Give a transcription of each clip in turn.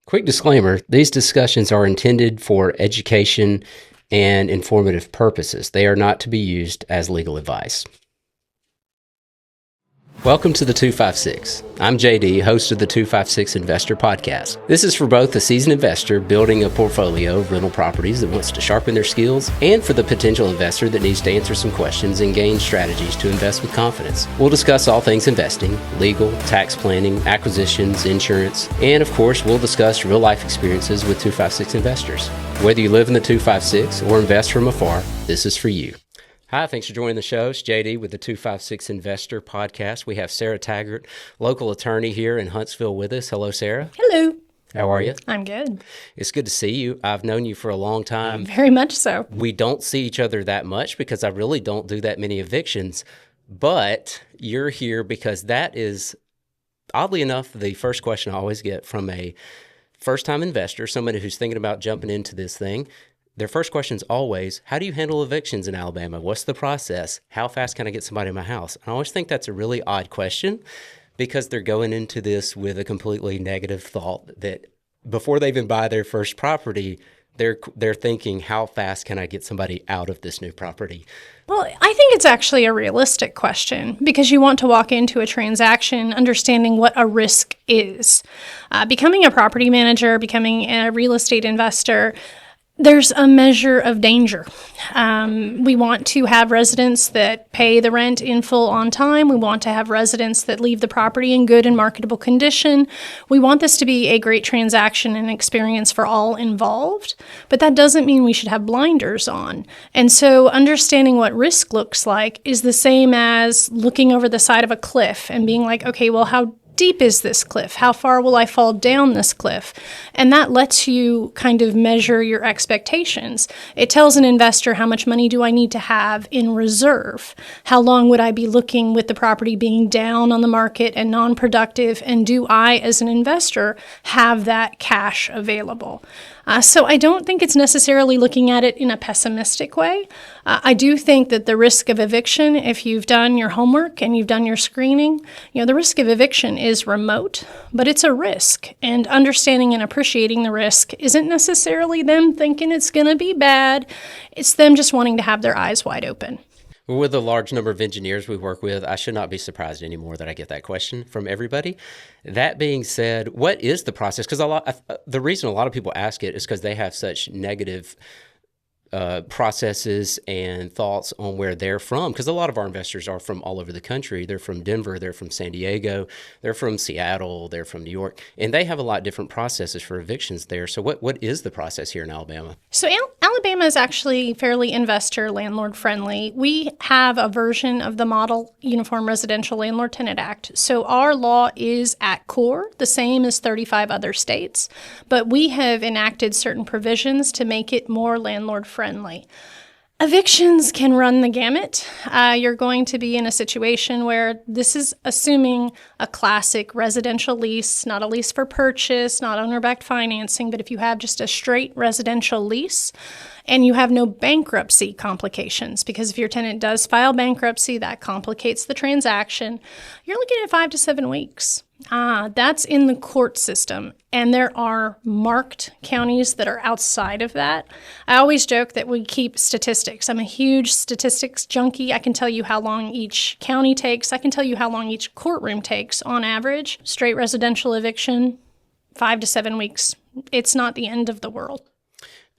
Quick disclaimer, these discussions are intended for education and informative purposes. They are not to be used as legal advice. Welcome to the 256. I'm JD, host of the 256 Investor Podcast. This is for both the seasoned investor building a portfolio of rental properties that wants to sharpen their skills and for the potential investor that needs to answer some questions and gain strategies to invest with confidence. We'll discuss all things investing, legal, tax planning, acquisitions, insurance, and of course, we'll discuss real-life experiences with 256 investors. Whether you live in the 256 or invest from afar, this is for you. Hi, thanks for joining the show. It's JD with the 256 Investor Podcast. We have Sarah Taggart, local attorney here in Huntsville with us. Hello, Sarah. Hello. How are you? I'm good. It's good to see you. I've known you for a long time. Very much so. We don't see each other that much because I really don't do that many evictions, but you're here because that is, oddly enough, the first question I always get from a first-time investor, somebody who's thinking about jumping into this thing. Their first question is always, how do you handle evictions in Alabama? What's the process? How fast can I get somebody in my house? And I always think that's a really odd question because they're going into this with a completely negative thought that before they even buy their first property, they're thinking, how fast can I get somebody out of this new property? Well, I think it's actually a realistic question because you want to walk into a transaction understanding what a risk is. Becoming a property manager, becoming a real estate investor, there's a measure of danger. We want to have residents that pay the rent in full on time. We want to have residents that leave the property in good and marketable condition. We want this to be a great transaction and experience for all involved, but that doesn't mean we should have blinders on. And so understanding what risk looks like is the same as looking over the side of a cliff and being like, okay, well, how deep is this cliff? How far will I fall down this cliff? And that lets you kind of measure your expectations. It tells an investor how much money do I need to have in reserve? How long would I be looking with the property being down on the market and non-productive? And do I, as an investor, have that cash available? So I don't think it's necessarily looking at it in a pessimistic way. I do think that the risk of eviction, if you've done your homework and you've done your screening, the risk of eviction is remote, but it's a risk. And understanding and appreciating the risk isn't necessarily them thinking it's going to be bad. It's them just wanting to have their eyes wide open. With the large number of engineers we work with, I should not be surprised anymore that I get that question from everybody. That being said, what is the process? Because the reason a lot of people ask it is because they have such negative processes and thoughts on where they're from, because a lot of our investors are from all over the country. They're from Denver, they're from San Diego, they're from Seattle, they're from New York, and they have a lot of different processes for evictions there. So what is the process here in Alabama? So Alabama is actually fairly investor landlord friendly. We have a version of the Model Uniform Residential Landlord Tenant Act. So our law is at core the same as 35 other states, but we have enacted certain provisions to make it more landlord friendly. Evictions can run the gamut. You're going to be in a situation where this is assuming a classic residential lease, not a lease for purchase, not owner-backed financing, but if you have just a straight residential lease and you have no bankruptcy complications, because if your tenant does file bankruptcy, that complicates the transaction, you're looking at 5 to 7 weeks. That's in the court system, and there are marked counties that are outside of that. I always joke that we keep statistics. I'm a huge statistics junkie. I can tell you how long each county takes. I can tell you how long each courtroom takes on average. Straight residential eviction, 5 to 7 weeks. It's not the end of the world.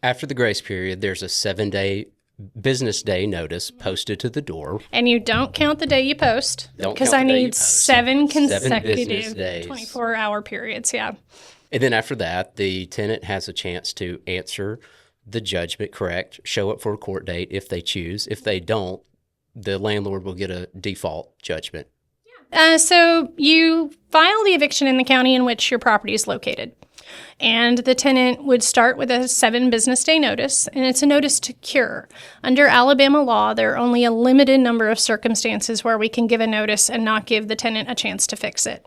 After the grace period, there's a 7-day business day notice posted to the door. And you don't count the day you post, because I need 7 consecutive 24-hour periods, yeah. And then after that, the tenant has a chance to answer the judgment correct, show up for a court date if they choose. If they don't, the landlord will get a default judgment. So you file the eviction in the county in which your property is located. And the tenant would start with a 7 business day notice, and it's a notice to cure. Under Alabama law, there are only a limited number of circumstances where we can give a notice and not give the tenant a chance to fix it.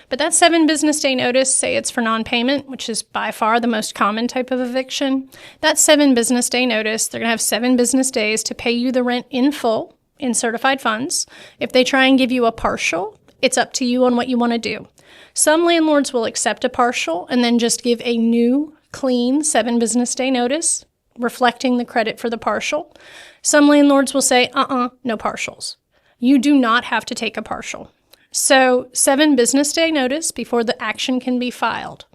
But that 7 business day notice, say it's for non-payment, which is by far the most common type of eviction, that 7 business day notice, they're going to have 7 business days to pay you the rent in full in certified funds. If they try and give you a partial, It's up to you on what you want to do. Some landlords will accept a partial and then just give a new, clean 7 business day notice, reflecting the credit for the partial. Some landlords will say, no partials. You do not have to take a partial. So 7 business day notice before the action can be filed.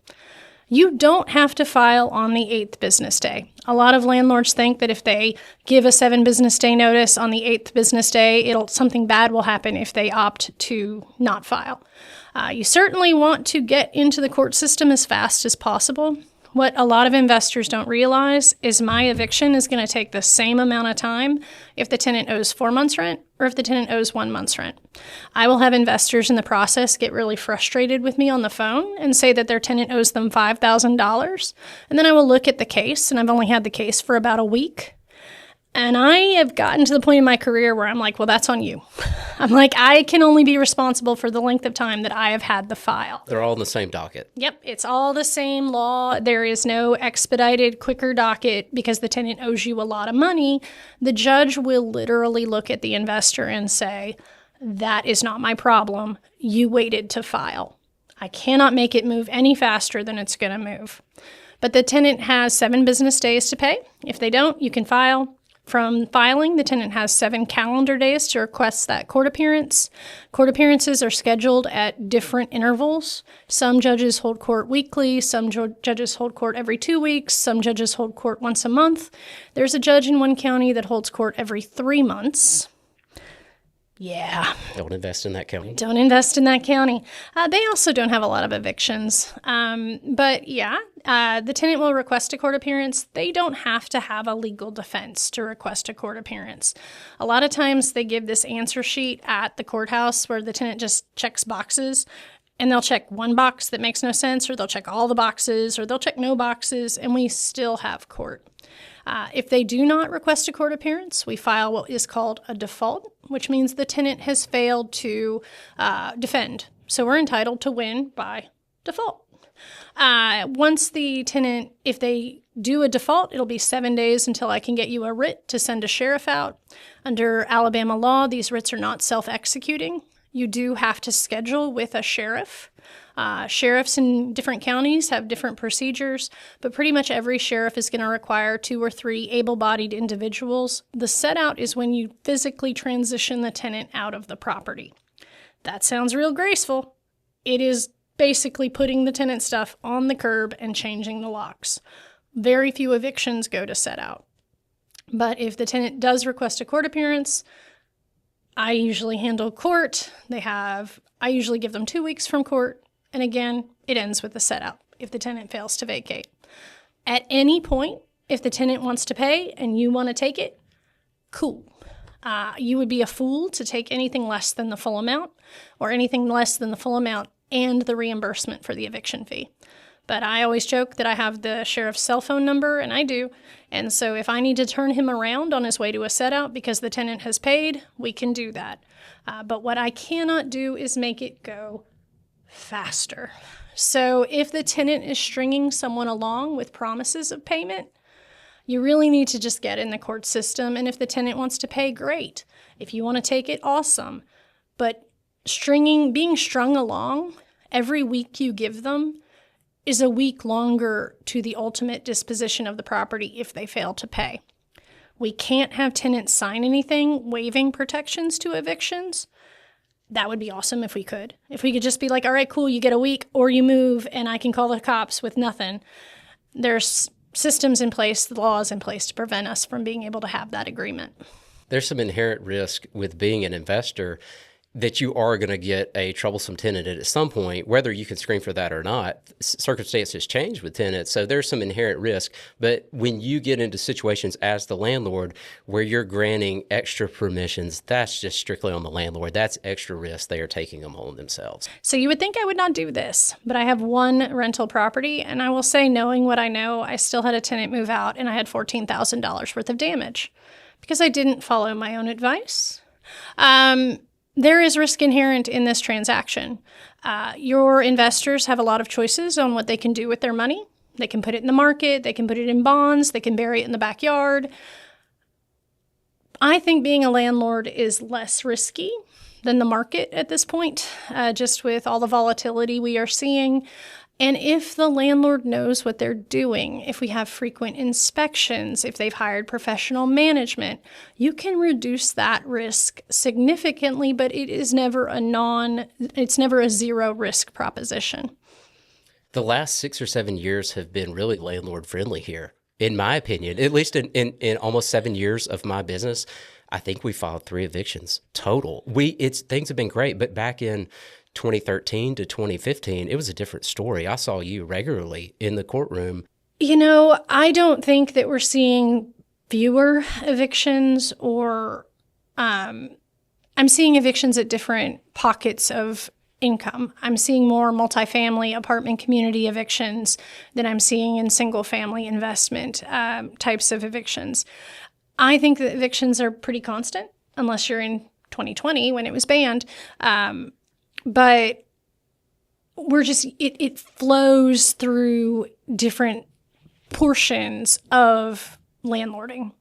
You don't have to file on the 8th business day. A lot of landlords think that if they give a 7 business day notice on the 8th business day, something bad will happen if they opt to not file. You certainly want to get into the court system as fast as possible. What a lot of investors don't realize is my eviction is going to take the same amount of time if the tenant owes 4 months rent or if the tenant owes 1 month's rent. I will have investors in the process get really frustrated with me on the phone and say that their tenant owes them $5,000. And then I will look at the case, and I've only had the case for about a week. And I have gotten to the point in my career where I'm like, well, that's on you. I'm like, I can only be responsible for the length of time that I have had the file. They're all in the same docket. Yep, it's all the same law. There is no expedited, quicker docket because the tenant owes you a lot of money. The judge will literally look at the investor and say, that is not my problem. You waited to file. I cannot make it move any faster than it's going to move. But the tenant has 7 business days to pay. If they don't, you can file. From filing, the tenant has 7 calendar days to request that court appearance. Court appearances are scheduled at different intervals. Some judges hold court weekly, some judges hold court every 2 weeks, some judges hold court once a month. There's a judge in one county that holds court every 3 months. Yeah. Don't invest in that county. Don't invest in that county. They also don't have a lot of evictions. But yeah, the tenant will request a court appearance. They don't have to have a legal defense to request a court appearance. A lot of times they give this answer sheet at the courthouse where the tenant just checks boxes. And they'll check one box that makes no sense, or they'll check all the boxes, or they'll check no boxes, and we still have court. If they do not request a court appearance, we file what is called a default, which means the tenant has failed to defend. So we're entitled to win by default. Once the tenant, if they do a default, it'll be 7 days until I can get you a writ to send a sheriff out. Under Alabama law, these writs are not self-executing. You do have to schedule with a sheriff. Sheriffs in different counties have different procedures, but pretty much every sheriff is going to require 2 or 3 able-bodied individuals. The set-out is when you physically transition the tenant out of the property. That sounds real graceful. It is basically putting the tenant stuff on the curb and changing the locks. Very few evictions go to set-out. But if the tenant does request a court appearance, I usually handle court. I usually give them 2 weeks from court. And again, it ends with the set-out if the tenant fails to vacate. At any point, if the tenant wants to pay and you want to take it, cool. You would be a fool to take anything less than the full amount, or anything less than the full amount and the reimbursement for the eviction fee. But I always joke that I have the sheriff's cell phone number, and I do. And so if I need to turn him around on his way to a set-out because the tenant has paid, we can do that. But what I cannot do is make it go faster. So if the tenant is stringing someone along with promises of payment, you really need to just get in the court system. And if the tenant wants to pay, great. If you want to take it, awesome. But being strung along, every week you give them is a week longer to the ultimate disposition of the property if they fail to pay. We can't have tenants sign anything waiving protections to evictions. That would be awesome if we could. If we could just be like, all right, cool, you get a week or you move and I can call the cops with nothing. There's systems in place, the laws in place to prevent us from being able to have that agreement. There's some inherent risk with being an investor that you are going to get a troublesome tenant at some point, whether you can screen for that or not. Circumstances change with tenants, so there's some inherent risk. But when you get into situations as the landlord where you're granting extra permissions, that's just strictly on the landlord. That's extra risk they are taking on themselves. So you would think I would not do this, but I have one rental property, and I will say, knowing what I know, I still had a tenant move out, and I had $14,000 worth of damage because I didn't follow my own advice. There is risk inherent in this transaction. Your investors have a lot of choices on what they can do with their money. They can put it in the market, they can put it in bonds, they can bury it in the backyard. I think being a landlord is less risky than the market at this point, just with all the volatility we are seeing. And if the landlord knows what they're doing, if we have frequent inspections, if they've hired professional management, you can reduce that risk significantly, but it is never it's never a zero risk proposition. The last 6 or 7 years have been really landlord friendly here, in my opinion. At least in almost 7 years of my business, I think we filed 3 evictions total. Things have been great, but back in 2013 to 2015, it was a different story. I saw you regularly in the courtroom. I don't think that we're seeing fewer evictions or I'm seeing evictions at different pockets of income. I'm seeing more multifamily apartment community evictions than I'm seeing in single family investment types of evictions. I think that evictions are pretty constant unless you're in 2020 when it was banned. But we're just, it flows through different portions of landlording,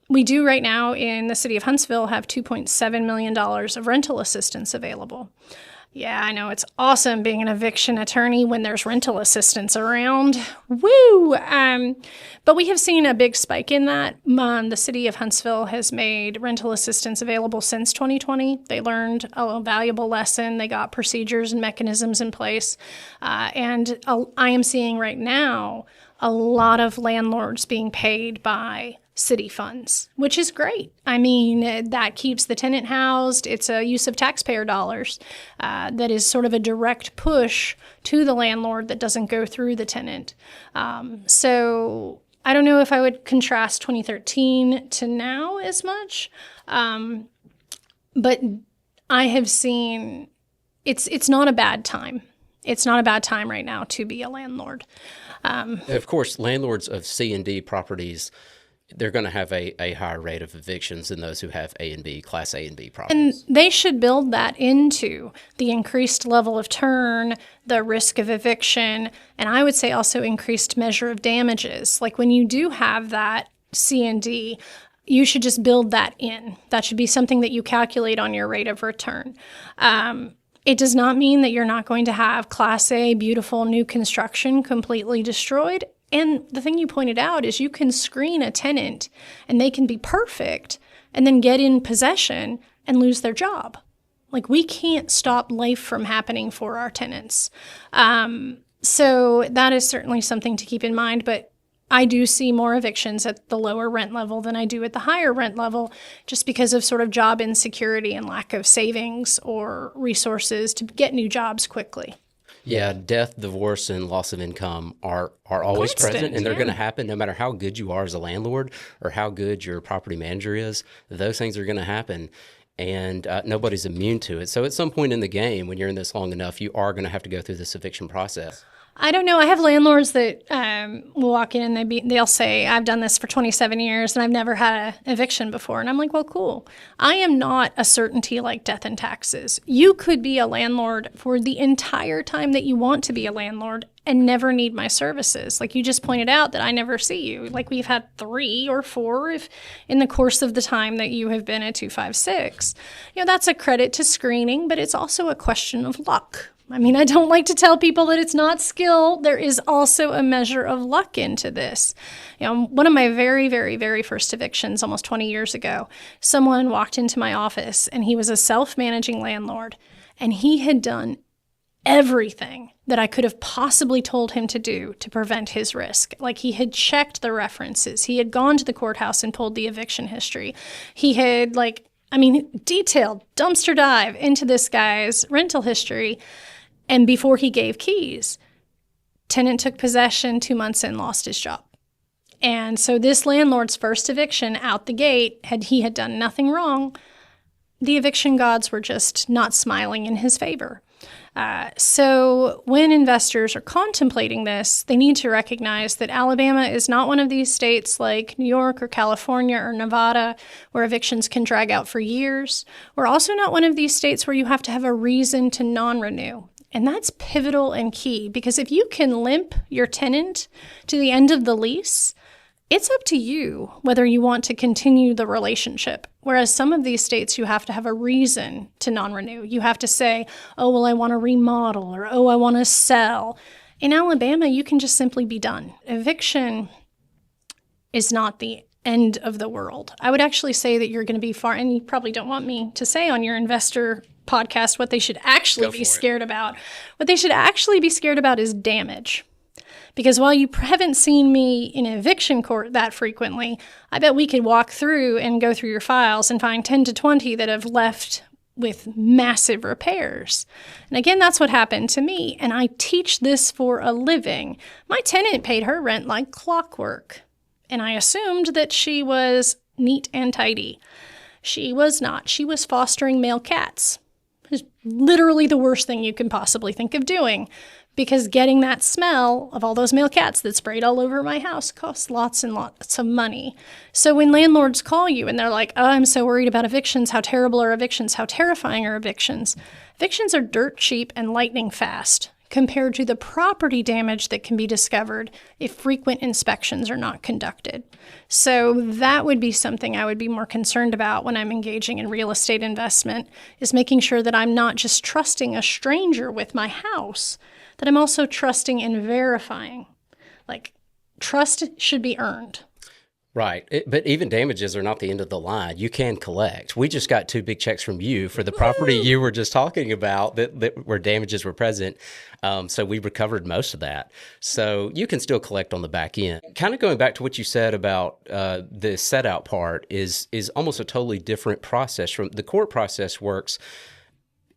We do right now in the city of Huntsville have $2.7 million of rental assistance available. Yeah, I know it's awesome being an eviction attorney when there's rental assistance around. Woo! But we have seen a big spike in that. The city of Huntsville has made rental assistance available since 2020. They learned a valuable lesson. They got procedures and mechanisms in place. And I am seeing right now a lot of landlords being paid by city funds, which is great. I mean, that keeps the tenant housed. It's a use of taxpayer dollars that is sort of a direct push to the landlord that doesn't go through the tenant. So I don't know if I would contrast 2013 to now as much, but I have seen it's not a bad time. It's not a bad time right now to be a landlord. Of course, landlords of C and D properties, they're going to have a higher rate of evictions than those who have A and B, Class A and B properties. And they should build that into the increased level of turn, the risk of eviction, and I would say also increased measure of damages. Like when you do have that C and D, you should just build that in. That should be something that you calculate on your rate of return. It does not mean that you're not going to have Class A, beautiful new construction completely destroyed. And the thing you pointed out is you can screen a tenant and they can be perfect and then get in possession and lose their job. Like we can't stop life from happening for our tenants. So that is certainly something to keep in mind. But I do see more evictions at the lower rent level than I do at the higher rent level just because of sort of job insecurity and lack of savings or resources to get new jobs quickly. Yeah, death, divorce, and loss of income are always present, and they're going to happen no matter how good you are as a landlord or how good your property manager is. Those things are going to happen, and nobody's immune to it. So at some point in the game, when you're in this long enough, you are going to have to go through this eviction process. I don't know. I have landlords that will walk in and they'll say, I've done this for 27 years and I've never had an eviction before. And I'm like, well, cool. I am not a certainty like death and taxes. You could be a landlord for the entire time that you want to be a landlord and never need my services. Like you just pointed out that I never see you. Like we've had 3 or 4 if in the course of the time that you have been at 256. That's a credit to screening, but it's also a question of luck. I mean, I don't like to tell people that it's not skill. There is also a measure of luck into this. One of my very, very, very first evictions almost 20 years ago, someone walked into my office and he was a self-managing landlord and he had done everything that I could have possibly told him to do to prevent his risk. Like he had checked the references. He had gone to the courthouse and pulled the eviction history. He had detailed dumpster dive into this guy's rental history. And before he gave keys, tenant took possession, 2 months in, lost his job. And so this landlord's first eviction out the gate, he had done nothing wrong. The eviction gods were just not smiling in his favor. So when investors are contemplating this, they need to recognize that Alabama is not one of these states like New York or California or Nevada where evictions can drag out for years. We're also not one of these states where you have to have a reason to non-renew. And that's pivotal and key because if you can limp your tenant to the end of the lease, it's up to you whether you want to continue the relationship. Whereas some of these states, you have to have a reason to non-renew. You have to say, oh, well, I want to remodel, or oh, I want to sell. In Alabama, you can just simply be done. Eviction is not the end of the world. I would actually say that you're going to be far, and you probably don't want me to say on your investor podcast what they should actually be scared about. What they should actually be scared about is damage. Because while you haven't seen me in eviction court that frequently, I bet we could walk through and go through your files and find 10 to 20 that have left with massive repairs. And again, that's what happened to me. And I teach this for a living. My tenant paid her rent like clockwork. And I assumed that she was neat and tidy. She was not. She was fostering male cats. It was literally the worst thing you can possibly think of doing, because getting that smell of all those male cats that sprayed all over my house costs lots and lots of money. So when landlords call you and they're like, oh, I'm so worried about evictions, how terrible are evictions, how terrifying are evictions? Evictions are dirt cheap and lightning fast compared to the property damage that can be discovered if frequent inspections are not conducted. So that would be something I would be more concerned about when I'm engaging in real estate investment, is making sure that I'm not just trusting a stranger with my house, that I'm also trusting and verifying. Like, trust should be earned. Right. But even damages are not the end of the line. You can collect. We just got 2 big checks from you for the property you were just talking about that where damages were present. So we recovered most of that. So you can still collect on the back end. Kind of going back to what you said about the set out part is almost a totally different process. From the court process works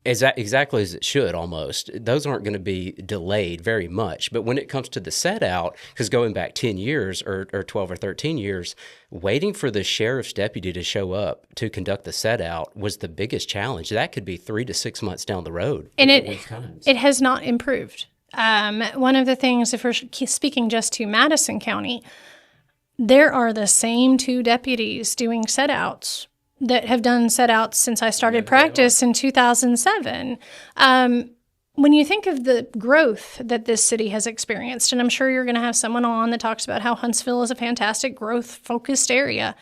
exactly as it should almost. Those aren't going to be delayed very much. But when it comes to the set out, because going back 10 years or 12 or 13 years, waiting for the sheriff's deputy to show up to conduct the set out was the biggest challenge. That could be 3 to 6 months down the road. And it has not improved. One of the things, if we're speaking just to Madison County, there are the same 2 deputies doing set outs that have done set outs since I started practice in 2007. When you think of the growth that this city has experienced, and I'm sure you're going to have someone on that talks about how Huntsville is a fantastic growth-focused area,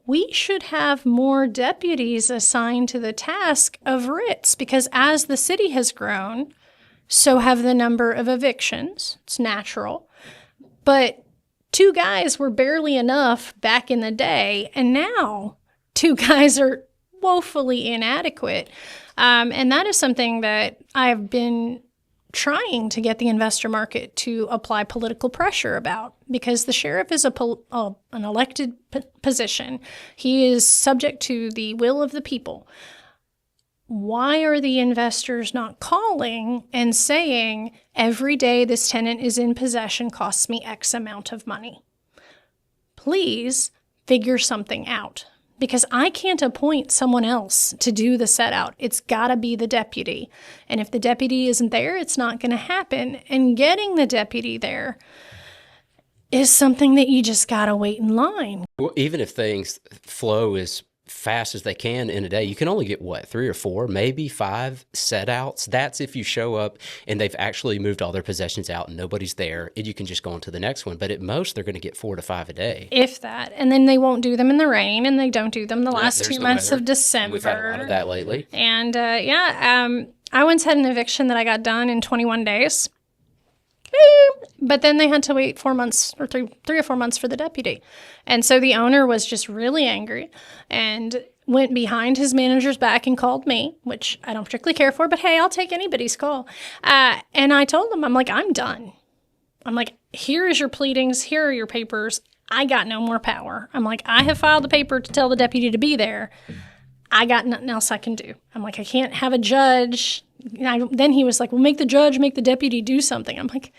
we should have more deputies assigned to the task of writs, because as the city has grown, so have the number of evictions. It's natural. But 2 guys were barely enough back in the day, and now 2 guys are woefully inadequate. And that is something that I've been trying to get the investor market to apply political pressure about, because the sheriff is an elected position. He is subject to the will of the people. Why are the investors not calling and saying, every day this tenant is in possession costs me X amount of money? Please figure something out. Because I can't appoint someone else to do the set out. It's got to be the deputy. And if the deputy isn't there, it's not going to happen. And getting the deputy there is something that you just got to wait in line. Well, even if things flow as fast as they can in a day, you can only get 3 or 4, maybe 5 set outs. That's if you show up and they've actually moved all their possessions out and nobody's there, and you can just go on to the next one. But at most, they're going to get 4 to 5 a day. If that. And then they won't do them in the rain, and they don't do them the last 2 months of December. We've had a lot of that lately. And I once had an eviction that I got done in 21 days. But then they had to wait 4 months or 3 or 4 months for the deputy. And so the owner was just really angry and went behind his manager's back and called me, which I don't particularly care for, but hey, I'll take anybody's call. And I told him, I'm like, I'm done. I'm like, here is your pleadings. Here are your papers. I got no more power. I'm like, I have filed the paper to tell the deputy to be there. I got nothing else I can do. I'm like, I can't have a judge. Then he was like, well, make the judge, make the deputy do something. I'm like,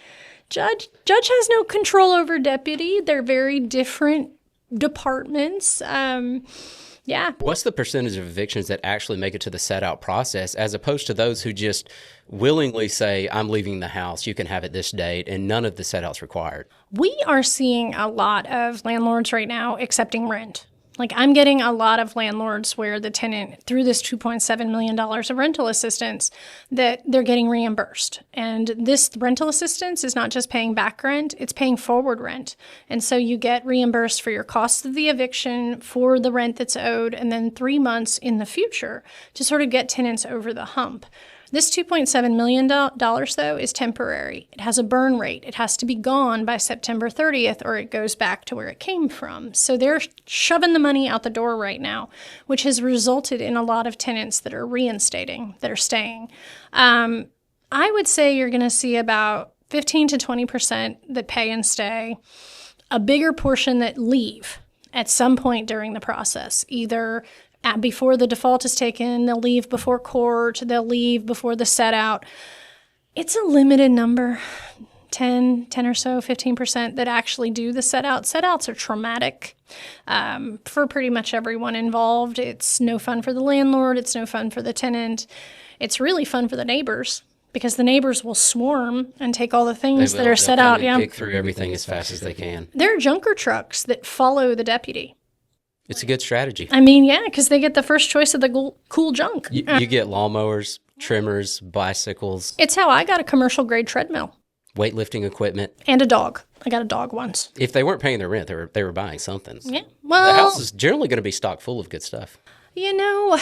judge has no control over deputy. They're very different departments. What's the percentage of evictions that actually make it to the set out process, as opposed to those who just willingly say, I'm leaving the house, you can have it this date, and none of the set outs required? We are seeing a lot of landlords right now accepting rent. Like I'm getting a lot of landlords where the tenant, through this $2.7 million of rental assistance, that they're getting reimbursed. And this rental assistance is not just paying back rent, it's paying forward rent. And so you get reimbursed for your cost of the eviction, for the rent that's owed, and then 3 months in the future to sort of get tenants over the hump. This $2.7 million, though, is temporary. It has a burn rate. It has to be gone by September 30th or it goes back to where it came from. So they're shoving the money out the door right now, which has resulted in a lot of tenants that are reinstating, that are staying. I would say you're going to see about 15 to 20% that pay and stay, a bigger portion that leave at some point during the process, either before the default is taken, they'll leave before court, they'll leave before the set out. It's a limited number, 10 or so, 15% that actually do the set out. Set outs are traumatic for pretty much everyone involved. It's no fun for the landlord. It's no fun for the tenant. It's really fun for the neighbors because the neighbors will swarm and take all the things that are set out. Pick through everything as fast as they can. There are junker trucks that follow the deputy. It's a good strategy. I mean, yeah, because they get the first choice of the cool junk. You get lawnmowers, trimmers, bicycles. It's how I got a commercial grade treadmill. Weightlifting equipment. And a dog. I got a dog once. If they weren't paying their rent, they were buying something. Yeah. Well, the house is generally going to be stocked full of good stuff. You know,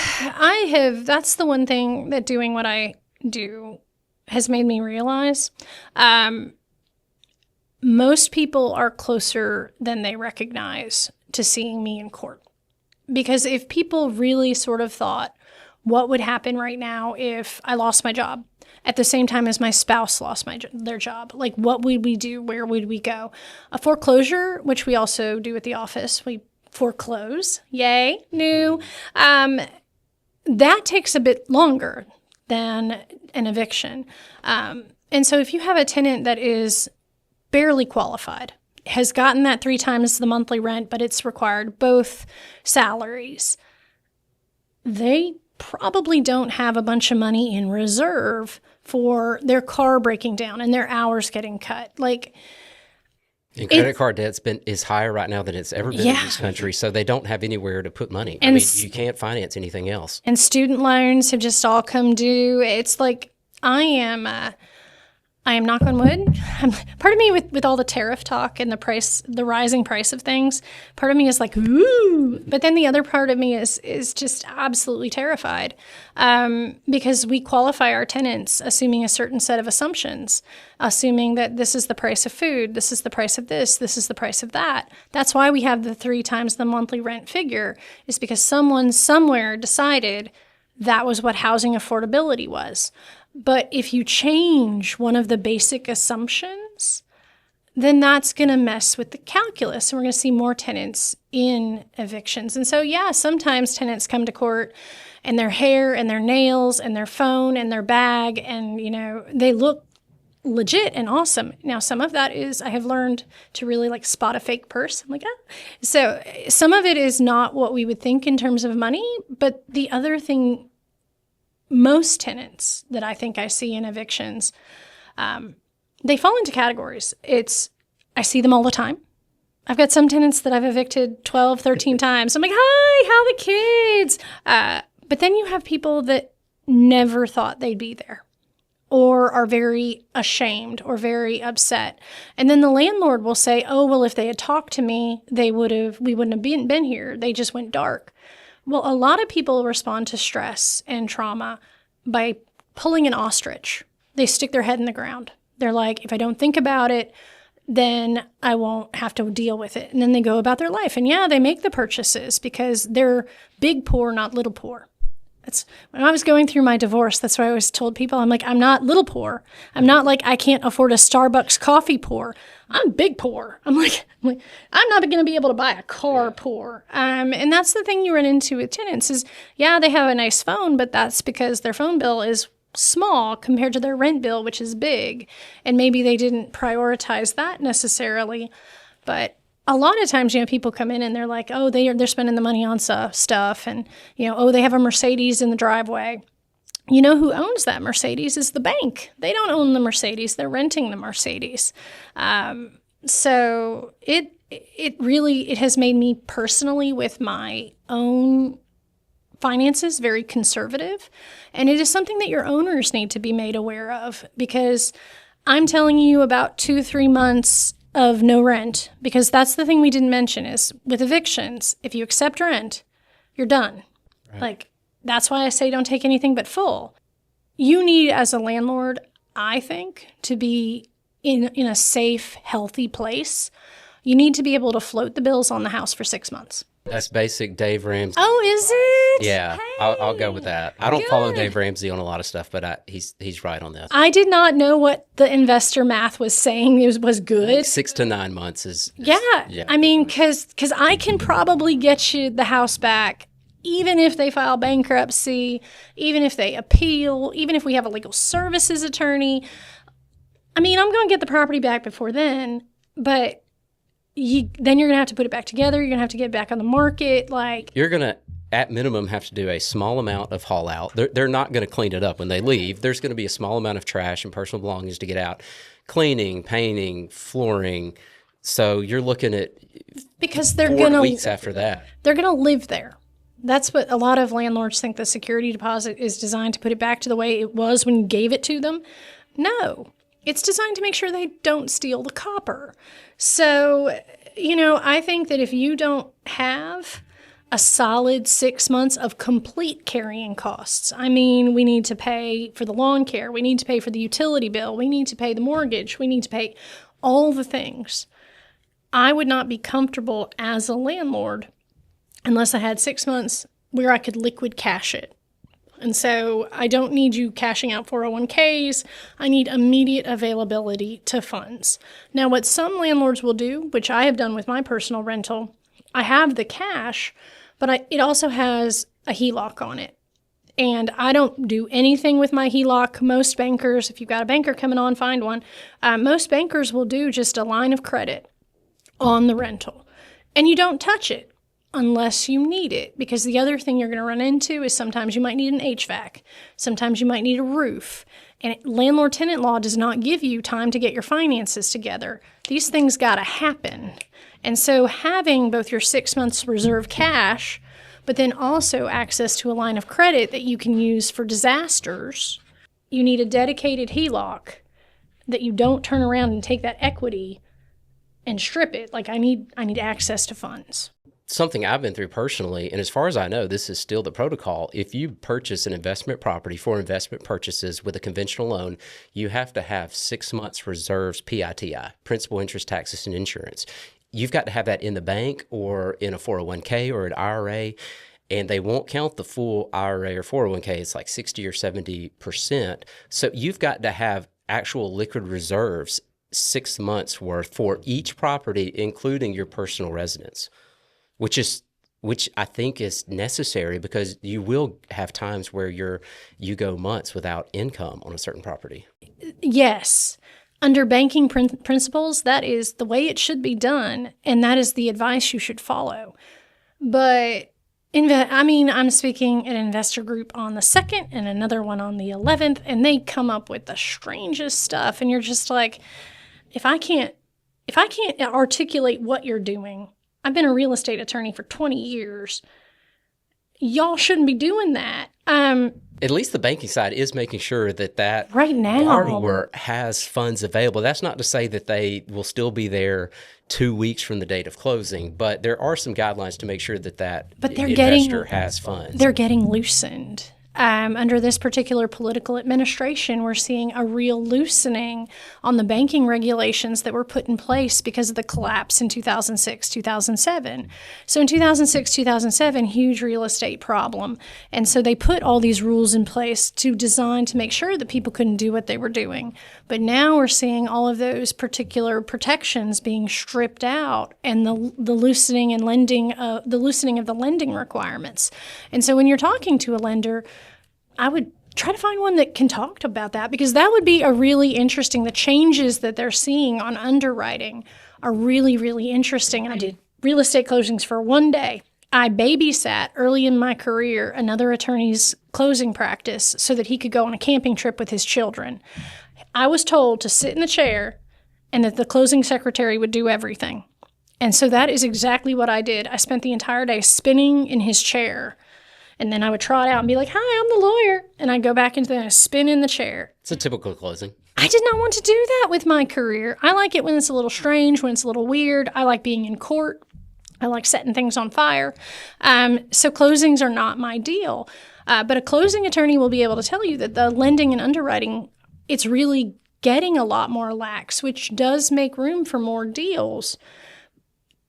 that's the one thing that doing what I do has made me realize. Most people are closer than they recognize to seeing me in court. Because if people really sort of thought, what would happen right now if I lost my job at the same time as my spouse lost their job? Like, what would we do? Where would we go? A foreclosure, which we also do at the office, we foreclose. Yay, new. That takes a bit longer than an eviction. And so if you have a tenant that is barely qualified, has gotten that 3 times the monthly rent, but it's required both salaries, they probably don't have a bunch of money in reserve for their car breaking down and their hours getting cut. And credit card debt is higher right now than it's ever been in this country, so they don't have anywhere to put money. I mean, you can't finance anything else. And student loans have just all come due. It's like I am knock on wood. Part of me with all the tariff talk and the rising price of things, part of me is like, ooh, but then the other part of me is just absolutely terrified because we qualify our tenants assuming a certain set of assumptions, assuming that this is the price of food, this is the price of this is the price of that. That's why we have the 3 times the monthly rent figure, is because someone somewhere decided that was what housing affordability was. But if you change one of the basic assumptions, then that's going to mess with the calculus. And we're going to see more tenants in evictions. And so, yeah, sometimes tenants come to court and their hair and their nails and their phone and their bag and, they look legit and awesome. Now, some of that is I have learned to really spot a fake purse. I'm like, ah. So some of it is not what we would think in terms of money. But the other thing, most tenants that I think I see in evictions, they fall into categories. I see them all the time. I've got some tenants that I've evicted 12, 13 times. I'm like, hi, how are the kids? But then you have people that never thought they'd be there or are very ashamed or very upset. And then the landlord will say, oh, well, if they had talked to me, we wouldn't have been here. They just went dark. Well, a lot of people respond to stress and trauma by pulling an ostrich. They stick their head in the ground. They're like, if I don't think about it, then I won't have to deal with it. And then they go about their life. And yeah, they make the purchases because they're big poor, not little poor. That's when I was going through my divorce, that's what I always told people. I'm like, I'm not little poor. I'm not like I can't afford a Starbucks coffee poor. I'm big poor. I'm like I'm not going to be able to buy a car poor. And that's the thing you run into with tenants is, yeah, they have a nice phone, but that's because their phone bill is small compared to their rent bill, which is big. And maybe they didn't prioritize that necessarily. But a lot of times, people come in and they're like, oh, they're spending the money on stuff. And, oh, they have a Mercedes in the driveway. You know who owns that Mercedes is the bank. They don't own the Mercedes. They're renting the Mercedes. So it it has made me personally with my own finances very conservative. And it is something that your owners need to be made aware of, because I'm telling you about 2-3 months of no rent, because that's the thing we didn't mention is with evictions, if you accept rent, you're done. Right. Like, that's why I say don't take anything but full. You need, as a landlord, I think, to be in a safe, healthy place. You need to be able to float the bills on the house for 6 months. That's basic Dave Ramsey. Oh, is it? Yeah, hey, I'll go with that. I don't follow Dave Ramsey on a lot of stuff, but he's right on this. I did not know what the investor math was saying was good. Like 6 to 9 months is yeah. I mean, because I can probably get you the house back, even if they file bankruptcy, even if they appeal, even if we have a legal services attorney. I mean, I'm going to get the property back before then, but then you're going to have to put it back together. You're going to have to get it back on the market. Like, you're going to, at minimum, have to do a small amount of haul out. They're not going to clean it up when they leave. There's going to be a small amount of trash and personal belongings to get out. Cleaning, painting, flooring. So you're looking at because they're 4 weeks after that. They're going to live there. That's what a lot of landlords think the security deposit is designed to put it back to the way it was when you gave it to them. No. It's designed to make sure they don't steal the copper. So, I think that if you don't have a solid 6 months of complete carrying costs, I mean, we need to pay for the lawn care, we need to pay for the utility bill, we need to pay the mortgage, we need to pay all the things. I would not be comfortable as a landlord unless I had 6 months where I could liquid cash it. And so I don't need you cashing out 401ks. I need immediate availability to funds. Now, what some landlords will do, which I have done with my personal rental, I have the cash, but it also has a HELOC on it. And I don't do anything with my HELOC. Most bankers, if you've got a banker coming on, find one. Most bankers will do just a line of credit on the rental. And you don't touch it unless you need it, because the other thing you're going to run into is sometimes you might need an HVAC. Sometimes you might need a roof. And landlord-tenant law does not give you time to get your finances together. These things got to happen. And so having both your 6 months reserve cash, but then also access to a line of credit that you can use for disasters, you need a dedicated HELOC that you don't turn around and take that equity and strip it. Like, I need access to funds. Something I've been through personally, and as far as I know, this is still the protocol. If you purchase an investment property for investment purchases with a conventional loan, you have to have 6 months reserves PITI, principal, interest, taxes, and insurance. You've got to have that in the bank or in a 401k or an IRA, and they won't count the full IRA or 401k. It's like 60 or 70%. So you've got to have actual liquid reserves 6 months worth for each property, including your personal residence. Which I think is necessary, because you will have times where you go months without income on a certain property. Yes. Under banking principles, that is the way it should be done, and that is the advice you should follow. But I'm speaking at an investor group on the 2nd and another one on the 11th, and they come up with the strangest stuff, and you're just like, if I can't articulate what you're doing, I've been a real estate attorney for 20 years. Y'all shouldn't be doing that. At least the banking side is making sure that right now borrower has funds available. That's not to say that they will still be there 2 weeks from the date of closing, but there are some guidelines to make sure that investor has funds. They're getting loosened. Under this particular political administration, we're seeing a real loosening on the banking regulations that were put in place because of the collapse in 2006, 2007. So in 2006, 2007, huge real estate problem. And so they put all these rules in place to design to make sure that people couldn't do what they were doing. But now we're seeing all of those particular protections being stripped out, and the loosening and the loosening of the lending requirements. And so when you're talking to a lender, I would try to find one that can talk about that, because that would be a really interesting. The changes that they're seeing on underwriting are really, really interesting. I did real estate closings for one day. I babysat early in my career another attorney's closing practice so that he could go on a camping trip with his children. I was told to sit in the chair and that the closing secretary would do everything. And so that is exactly what I did. I spent the entire day spinning in his chair. And then I would trot out and be like, hi, I'm the lawyer. And I'd go back into the spin in the chair. It's a typical closing. I did not want to do that with my career. I like it when it's a little strange, when it's a little weird. I like being in court. I like setting things on fire. So closings are not my deal. But a closing attorney will be able to tell you that the lending and underwriting, it's really getting a lot more lax, which does make room for more deals.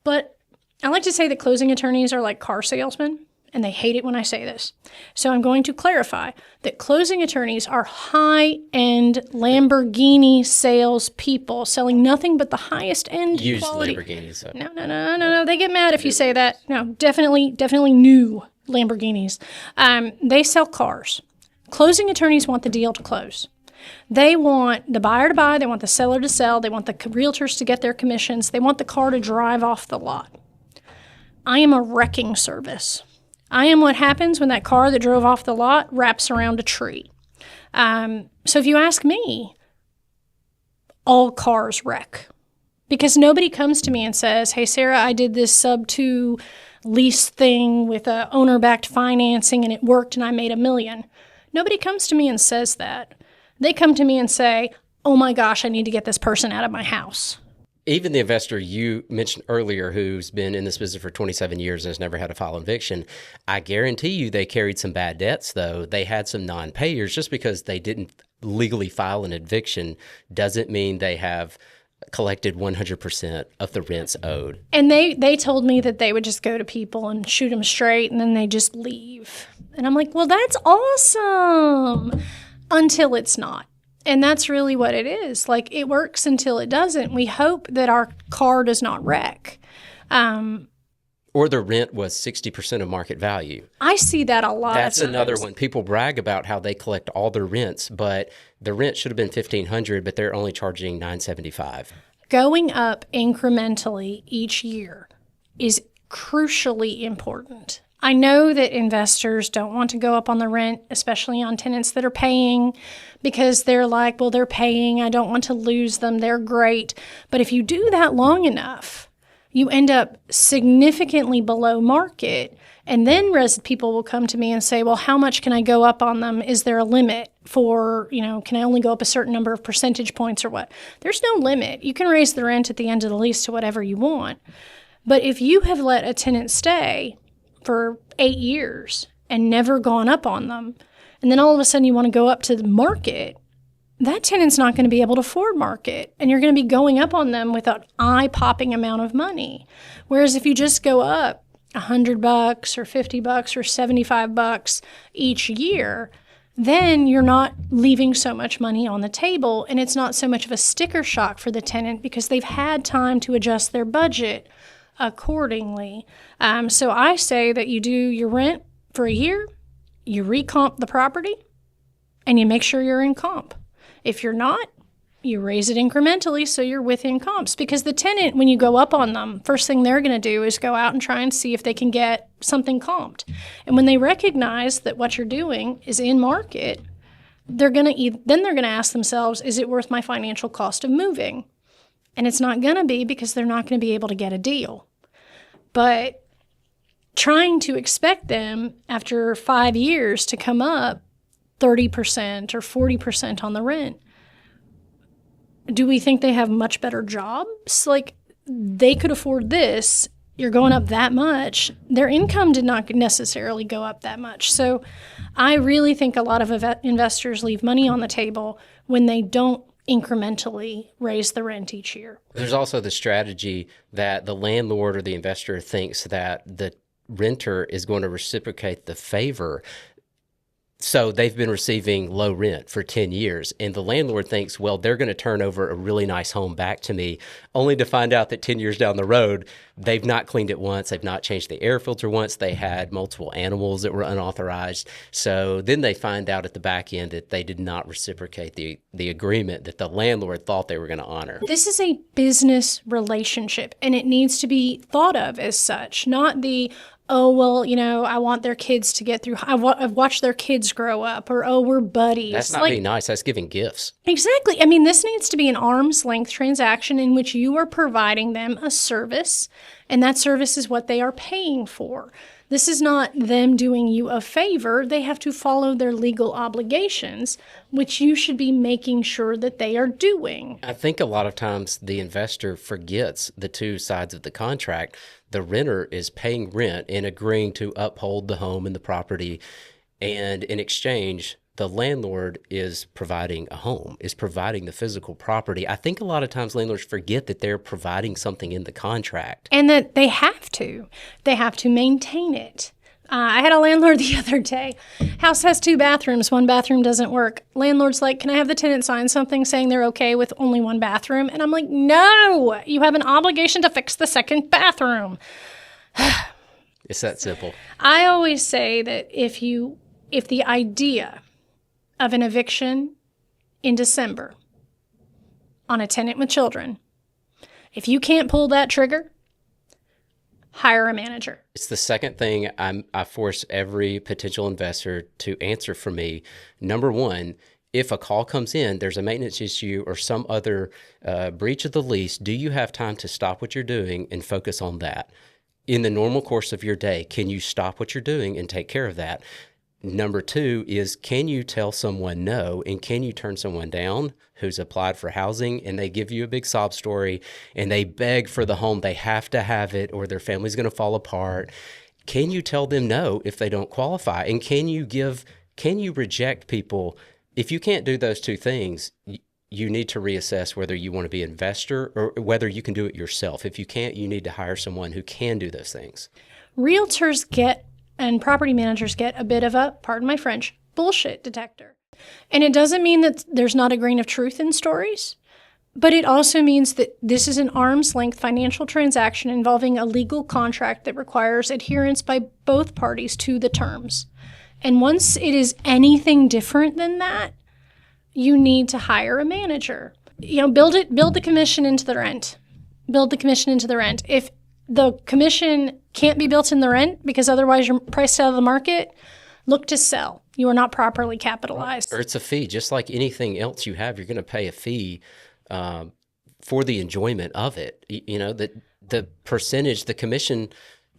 But I like to say that closing attorneys are like car salesmen, and they hate it when I say this. So I'm going to clarify that closing attorneys are high-end Lamborghini salespeople selling nothing but the highest-end Used quality. Lamborghinis. So. No. They get mad if you say that. No, definitely new Lamborghinis. They sell cars. Closing attorneys want the deal to close. They want the buyer to buy. They want the seller to sell. They want the realtors to get their commissions. They want the car to drive off the lot. I am a wrecking service. I am what happens when that car that drove off the lot wraps around a tree. So if you ask me, all cars wreck. Because nobody comes to me and says, hey, Sarah, I did this sub-2 lease thing with a owner-backed financing and it worked and I made $1 million. Nobody comes to me and says that. They come to me and say, oh my gosh, I need to get this person out of my house. Even the investor you mentioned earlier who's been in this business for 27 years and has never had to file an eviction, I guarantee you they carried some bad debts, though. They had some non-payers. Just because they didn't legally file an eviction doesn't mean they have collected 100% of the rents owed. And they told me that they would just go to people and shoot them straight and then they just leave. And I'm like, well, that's awesome. Until it's not. And that's really what it is. Like, it works until it doesn't. We hope that our car does not wreck. Or the rent was 60% of market value. I see that a lot. That's another one. People brag about how they collect all their rents, but the rent should have been $1,500, but they're only charging $975. Going up incrementally each year is crucially important. I know that investors don't want to go up on the rent, especially on tenants that are paying, because they're like, well, they're paying. I don't want to lose them. They're great. But if you do that long enough, you end up significantly below market. And then people will come to me and say, well, how much can I go up on them? Is there a limit for, can I only go up a certain number of percentage points or what? There's no limit. You can raise the rent at the end of the lease to whatever you want. But if you have let a tenant stay for 8 years and never gone up on them, and then all of a sudden you want to go up to the market, that tenant's not going to be able to afford market, and you're going to be going up on them with an eye-popping amount of money. Whereas if you just go up $100 or $50 or $75 each year, then you're not leaving so much money on the table, and it's not so much of a sticker shock for the tenant because they've had time to adjust their budget accordingly. So I say that you do your rent for a year, you recomp the property, and you make sure you're in comp. If you're not, you raise it incrementally so you're within comps. Because the tenant, when you go up on them, first thing they're going to do is go out and try and see if they can get something comped. And when they recognize that what you're doing is in market, they're going to ask themselves, is it worth my financial cost of moving? And it's not going to be, because they're not going to be able to get a deal. But trying to expect them after 5 years to come up 30% or 40% on the rent, do we think they have much better jobs? Like, they could afford this. You're going up that much. Their income did not necessarily go up that much. So I really think a lot of investors leave money on the table when they don't incrementally raise the rent each year. There's also the strategy that the landlord or the investor thinks that the renter is going to reciprocate the favor. So they've been receiving low rent for 10 years, and the landlord thinks, well, they're going to turn over a really nice home back to me, only to find out that 10 years down the road, they've not cleaned it once, they've not changed the air filter once, they had multiple animals that were unauthorized. So then they find out at the back end that they did not reciprocate the agreement that the landlord thought they were going to honor. This is a business relationship, and it needs to be thought of as such, not the, oh, well, I want their kids to get through. I've watched their kids grow up, or, oh, we're buddies. That's not being nice. That's giving gifts. Exactly. I mean, this needs to be an arm's length transaction in which you are providing them a service, and that service is what they are paying for. This is not them doing you a favor. They have to follow their legal obligations, which you should be making sure that they are doing. I think a lot of times the investor forgets the two sides of the contract. The renter is paying rent and agreeing to uphold the home and the property. And in exchange, the landlord is providing a home, is providing the physical property. I think a lot of times landlords forget that they're providing something in the contract. And that they have to. They have to maintain it. I had a landlord the other day. House has 2 bathrooms. 1 bathroom doesn't work. Landlord's like, can I have the tenant sign something saying they're okay with only 1 bathroom? And I'm like, no, you have an obligation to fix the 2nd bathroom. It's that simple. I always say that if the idea of an eviction in December on a tenant with children, if you can't pull that trigger, hire a manager. It's the second thing I force every potential investor to answer for me. Number one, if a call comes in, there's a maintenance issue or some other breach of the lease, do you have time to stop what you're doing and focus on that? In the normal course of your day, can you stop what you're doing and take care of that? Number 2 is, can you tell someone no, and can you turn someone down who's applied for housing and they give you a big sob story and they beg for the home, they have to have it or their family's going to fall apart. Can you tell them no if they don't qualify? And can you reject people? If you can't do those 2 things, you need to reassess whether you want to be an investor or whether you can do it yourself. If you can't, you need to hire someone who can do those things. Realtors and property managers get a bit of a, pardon my French, bullshit detector. And it doesn't mean that there's not a grain of truth in stories, but it also means that this is an arm's length financial transaction involving a legal contract that requires adherence by both parties to the terms. And once it is anything different than that, you need to hire a manager. Build the commission into the rent. Build the commission into the rent. If the commission can't be built in the rent because otherwise you're priced out of the market, look to sell. You are not properly capitalized. Or it's a fee. Just like anything else you have, you're going to pay a fee for the enjoyment of it. The percentage, the commission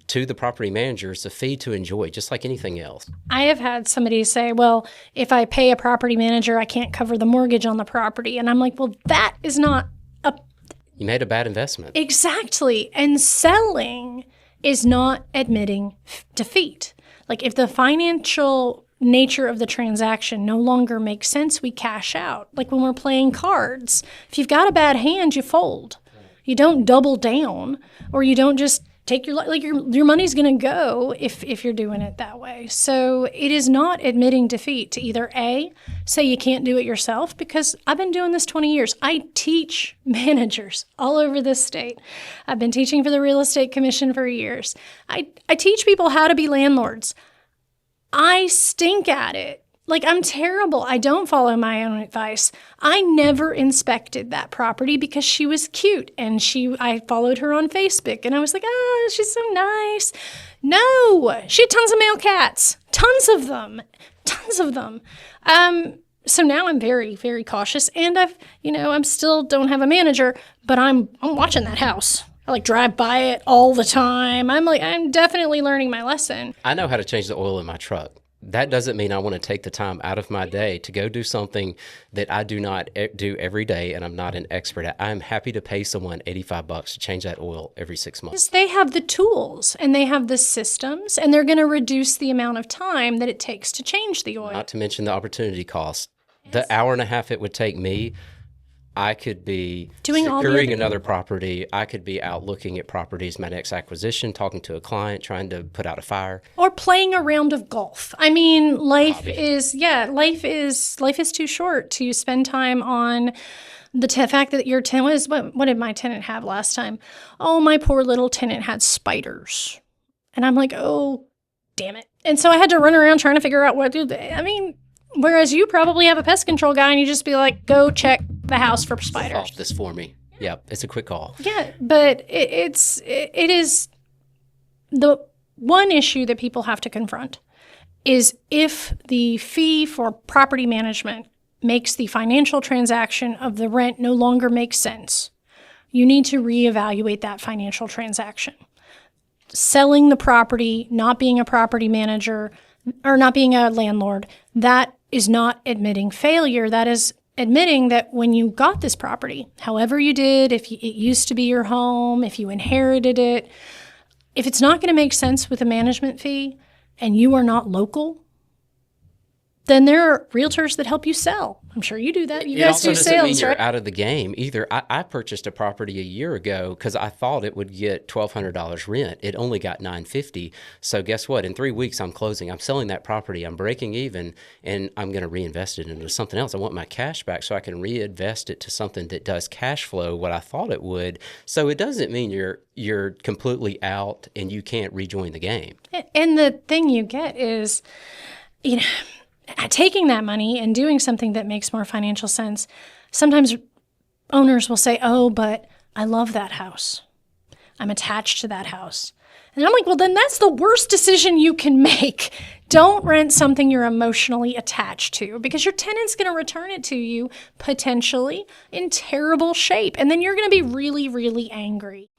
to the property manager is a fee to enjoy, just like anything else. I have had somebody say, well, if I pay a property manager, I can't cover the mortgage on the property. And I'm like, well, that is not you made a bad investment. Exactly. And selling is not admitting defeat. Like if the financial nature of the transaction no longer makes sense, we cash out. Like when we're playing cards, if you've got a bad hand, you fold. You don't double down, or you don't just take your money's going to go if you're doing it that way. So it is not admitting defeat to either A, say you can't do it yourself, because I've been doing this 20 years. I teach managers all over this state. I've been teaching for the Real Estate Commission for years. I teach people how to be landlords. I stink at it. Like, I'm terrible. I don't follow my own advice. I never inspected that property because she was cute and I followed her on Facebook and I was like, oh, she's so nice. No, she had tons of male cats, tons of them. So now I'm very, very cautious, and I'm still don't have a manager, but I'm watching that house. I drive by it all the time. I'm definitely learning my lesson. I know how to change the oil in my truck. That doesn't mean I want to take the time out of my day to go do something that I do not do every day and I'm not an expert at. I'm happy to pay someone $85 to change that oil every 6 months. Because they have the tools and they have the systems, and they're going to reduce the amount of time that it takes to change the oil. Not to mention the opportunity cost. The hour and a half it would take me, I could be securing another property. I could be out looking at properties, my next acquisition, talking to a client, trying to put out a fire. Or playing a round of golf. I mean, life is too short to spend time on the fact that your tenant was, what did my tenant have last time? Oh, my poor little tenant had spiders. And I'm like, oh, damn it. And so I had to run around trying to figure out what to do. Whereas you probably have a pest control guy and you just be like, go check the house for spiders. Solve this for me. Yeah, it's a quick call. Yeah, but it is the one issue that people have to confront is if the fee for property management makes the financial transaction of the rent no longer make sense, you need to reevaluate that financial transaction. Selling the property, not being a property manager, or not being a landlord, that is not admitting failure. That is admitting that when you got this property, however you did, if it used to be your home, if you inherited it, if it's not going to make sense with a management fee and you are not local, then there are realtors that help you sell. I'm sure you do that. You guys do doesn't sales, mean you're right? out of the game either. I purchased a property a year ago because I thought it would get $1,200 rent. It only got $950. So guess what? In 3 weeks, I'm closing. I'm selling that property. I'm breaking even, and I'm going to reinvest it into something else. I want my cash back so I can reinvest it to something that does cash flow what I thought it would. So it doesn't mean you're completely out and you can't rejoin the game. And the thing you get is, taking that money and doing something that makes more financial sense. Sometimes owners will say, oh, but I love that house. I'm attached to that house. And I'm like, well, then that's the worst decision you can make. Don't rent something you're emotionally attached to, because your tenant's going to return it to you potentially in terrible shape. And then you're going to be really, really angry.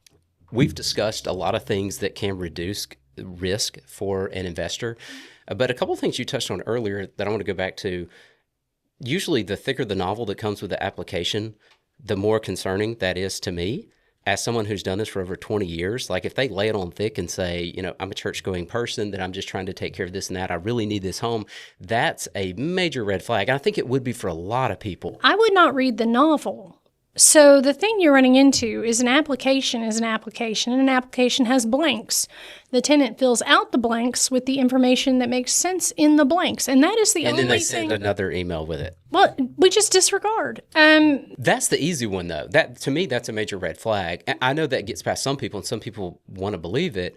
We've discussed a lot of things that can reduce risk for an investor. But a couple of things you touched on earlier that I want to go back to. Usually the thicker the novel that comes with the application, the more concerning that is to me as someone who's done this for over 20 years. Like if they lay it on thick and say, I'm a church-going person, that I'm just trying to take care of this and that, I really need this home, that's a major red flag. And I think it would be for a lot of people. I would not read the novel. So the thing you're running into is an application, and an application has blanks. The tenant fills out the blanks with the information that makes sense in the blanks, and that is the only thing. And then they send another email with it. Well, we just disregard. That's the easy one, though. That, to me, that's a major red flag. I know that gets past some people, and some people want to believe it.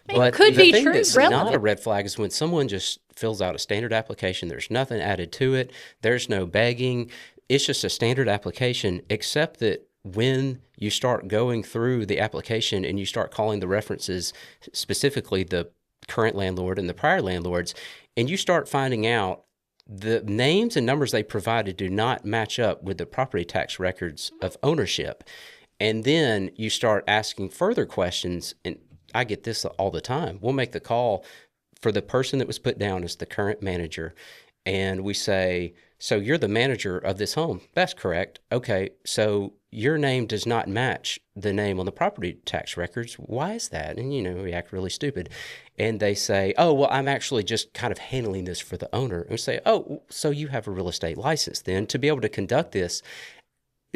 But could the be thing true, that's relevant. not a red flag is when someone just fills out a standard application. There's nothing added to it. There's no begging. It's just a standard application, except that when you start going through the application and you start calling the references, specifically the current landlord and the prior landlords, and you start finding out the names and numbers they provided do not match up with the property tax records of ownership. And then you start asking further questions, and I get this all the time. We'll make the call for the person that was put down as the current manager, and we say, so you're the manager of this home. That's correct. Okay, so your name does not match the name on the property tax records. Why is that? And, we act really stupid. And they say, oh, well, I'm actually just kind of handling this for the owner. And we say, oh, so you have a real estate license then to be able to conduct this.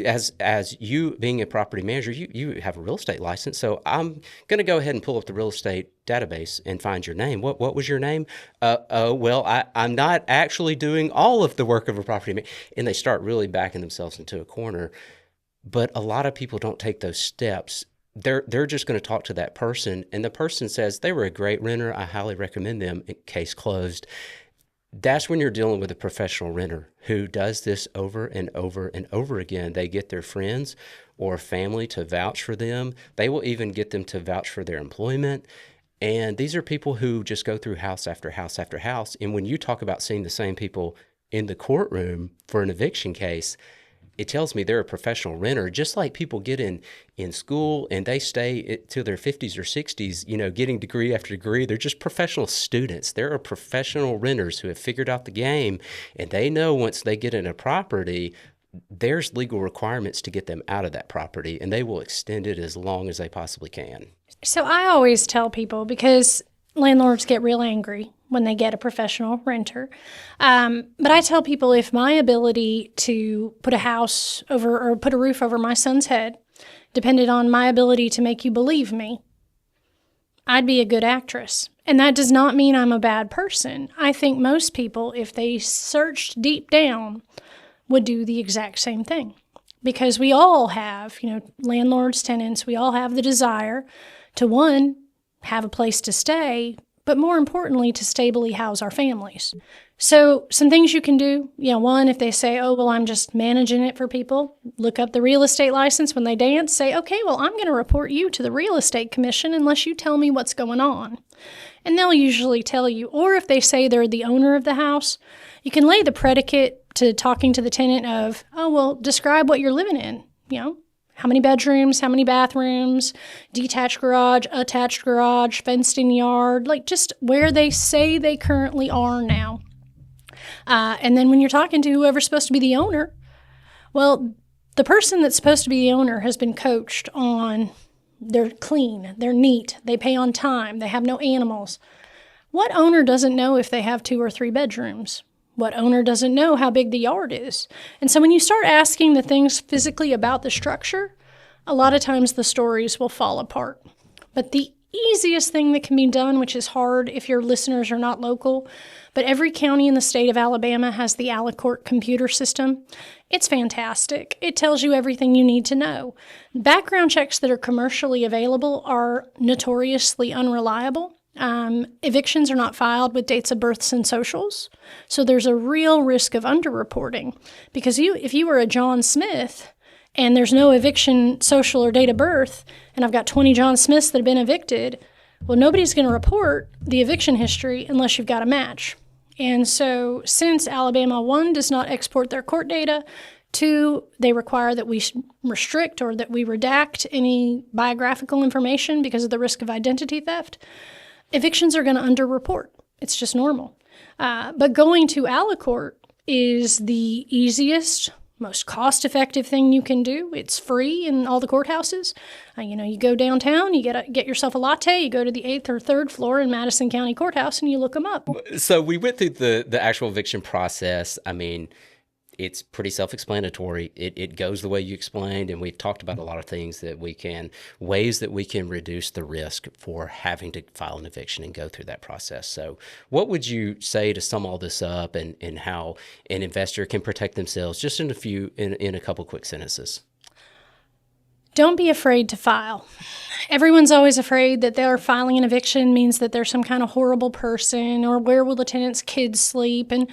As you being a property manager, you have a real estate license. So I'm going to go ahead and pull up the real estate database and find your name. What was your name? Well, I'm not actually doing all of the work of a property manager. And they start really backing themselves into a corner. But a lot of people don't take those steps. They're just going to talk to that person. And the person says, they were a great renter. I highly recommend them. Case closed. That's when you're dealing with a professional renter who does this over and over and over again. They get their friends or family to vouch for them. They will even get them to vouch for their employment. And these are people who just go through house after house after house. And when you talk about seeing the same people in the courtroom for an eviction case, it tells me they're a professional renter, just like people get in school and they stay till their 50s or 60s, getting degree after degree. They're just professional students. There are professional renters who have figured out the game, and they know once they get in a property, there's legal requirements to get them out of that property, and they will extend it as long as they possibly can. So I always tell people, because landlords get real angry when they get a professional renter. But I tell people, if my ability to put a house over or put a roof over my son's head depended on my ability to make you believe me, I'd be a good actress. And that does not mean I'm a bad person. I think most people, if they searched deep down, would do the exact same thing. Because we all have, landlords, tenants, we all have the desire to, one, have a place to stay, but more importantly, to stably house our families. So some things you can do, one, if they say, oh, well, I'm just managing it for people, look up the real estate license. When they dance, say, okay, well, I'm going to report you to the real estate commission unless you tell me what's going on. And they'll usually tell you, or if they say they're the owner of the house, you can lay the predicate to talking to the tenant of, oh, well, describe what you're living in. How many bedrooms, how many bathrooms, detached garage, attached garage, fenced in yard, like just where they say they currently are now. And then when you're talking to whoever's supposed to be the owner, well, the person that's supposed to be the owner has been coached on they're clean, they're neat, they pay on time, they have no animals. What owner doesn't know if they have 2 or 3 bedrooms? What owner doesn't know how big the yard is? And so when you start asking the things physically about the structure, a lot of times the stories will fall apart. But the easiest thing that can be done, which is hard if your listeners are not local, but every county in the state of Alabama has the Alicourt computer system. It's fantastic. It tells you everything you need to know. Background checks that are commercially available are notoriously unreliable. Evictions are not filed with dates of births and socials. So there's a real risk of underreporting because if you were a John Smith and there's no eviction social or date of birth, and I've got 20 John Smiths that have been evicted, well, nobody's going to report the eviction history unless you've got a match. And so since Alabama, 1, does not export their court data, 2, they require that we restrict or that we redact any biographical information because of the risk of identity theft, evictions are going to underreport. It's just normal. But going to Alicourt is the easiest, most cost-effective thing you can do. It's free in all the courthouses. You go downtown, you get yourself a latte, you go to the 8th or 3rd floor in Madison County Courthouse, and you look them up. So we went through the actual eviction process. I mean, it's pretty self-explanatory. It goes the way you explained, and we've talked about a lot of things ways that we can reduce the risk for having to file an eviction and go through that process. So what would you say to sum all this up and how an investor can protect themselves just in a couple quick sentences? Don't be afraid to file. Everyone's always afraid that they're filing an eviction means that they're some kind of horrible person, or where will the tenant's kids sleep? And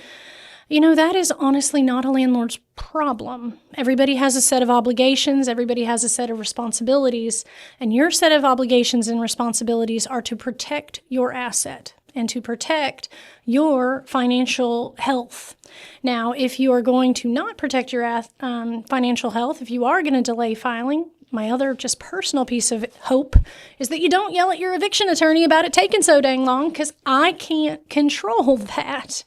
that is honestly not a landlord's problem. Everybody has a set of obligations. Everybody has a set of responsibilities. And your set of obligations and responsibilities are to protect your asset and to protect your financial health. Now, if you are going to not protect your financial health, if you are going to delay filing, my other just personal piece of hope is that you don't yell at your eviction attorney about it taking so dang long, because I can't control that.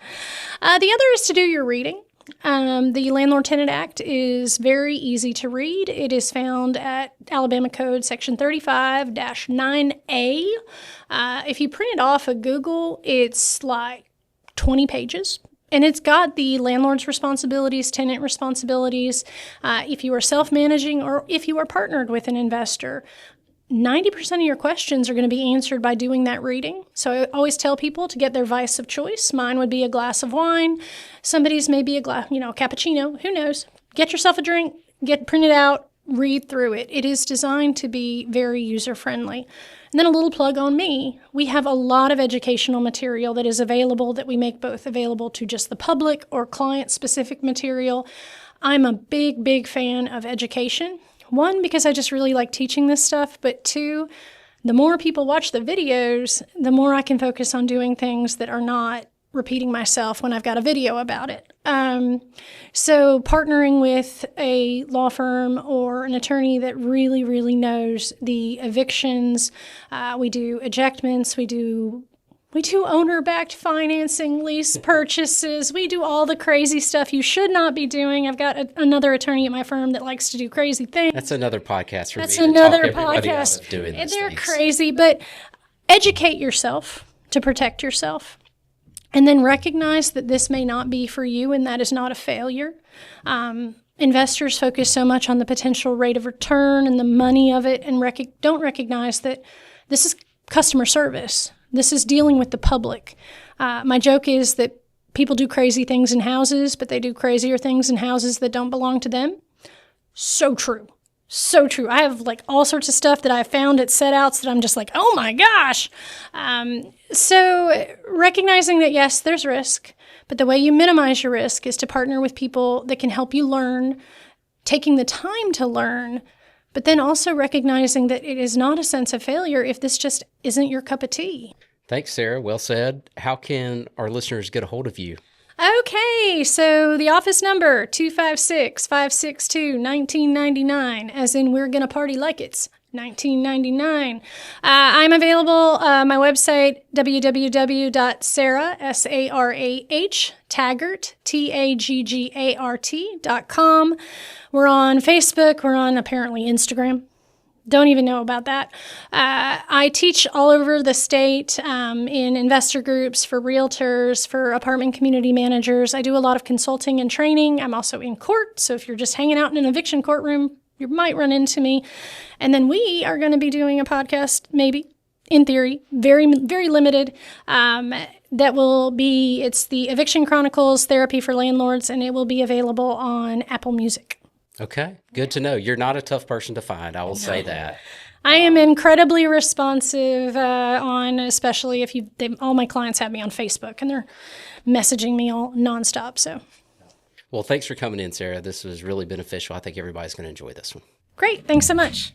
The other is to do your reading. The Landlord-Tenant Act is very easy to read. It is found at Alabama Code Section 35-9A. If you print it off of Google, it's like 20 pages. And it's got the landlord's responsibilities, tenant responsibilities. If you are self-managing or if you are partnered with an investor, 90% of your questions are going to be answered by doing that reading. So I always tell people to get their vice of choice. Mine would be a glass of wine. Somebody's maybe a glass, cappuccino. Who knows? Get yourself a drink, get printed out, read through it. It is designed to be very user-friendly. And then a little plug on me. We have a lot of educational material that is available that we make both available to just the public or client-specific material. I'm a big, big fan of education. 1, because I just really like teaching this stuff, but 2, the more people watch the videos, the more I can focus on doing things that are not repeating myself when I've got a video about it. So partnering with a law firm or an attorney that really, really knows the evictions, we do ejectments, we do owner-backed financing, lease purchases. We do all the crazy stuff you should not be doing. I've got another attorney at my firm that likes to do crazy things. That's another podcast for me. That's another podcast. They're crazy, but educate yourself to protect yourself. And then recognize that this may not be for you, and that is not a failure. Investors focus so much on the potential rate of return and the money of it, and don't recognize that this is customer service. This is dealing with the public. My joke is that people do crazy things in houses, but they do crazier things in houses that don't belong to them. So true. So true. I have all sorts of stuff that I found at set outs that I'm just like, oh my gosh. So recognizing that, yes, there's risk, but the way you minimize your risk is to partner with people that can help you learn, taking the time to learn, but then also recognizing that it is not a sense of failure if this just isn't your cup of tea. Thanks, Sarah. Well said. How can our listeners get a hold of you? Okay, so the office number, 256-562-1999, as in we're going to party like it's 1999. I'm available, my website, www.sarah, S-A-R-A-H, Taggart, Taggart.com. We're on Facebook. We're on apparently Instagram. Don't even know about that. I teach all over the state in investor groups, for realtors, for apartment community managers. I do a lot of consulting and training. I'm also in court, so if you're just hanging out in an eviction courtroom, you might run into me. And then we are going to be doing a podcast, maybe, in theory, very, very limited, that will be, it's the Eviction Chronicles Therapy for Landlords, and it will be available on Apple Music. Okay, good to know. You're not a tough person to find, I will say that. I am incredibly responsive especially if all my clients have me on Facebook, and they're messaging me all nonstop. So, well, thanks for coming in, Sarah. This was really beneficial. I think everybody's going to enjoy this one. Great. Thanks so much.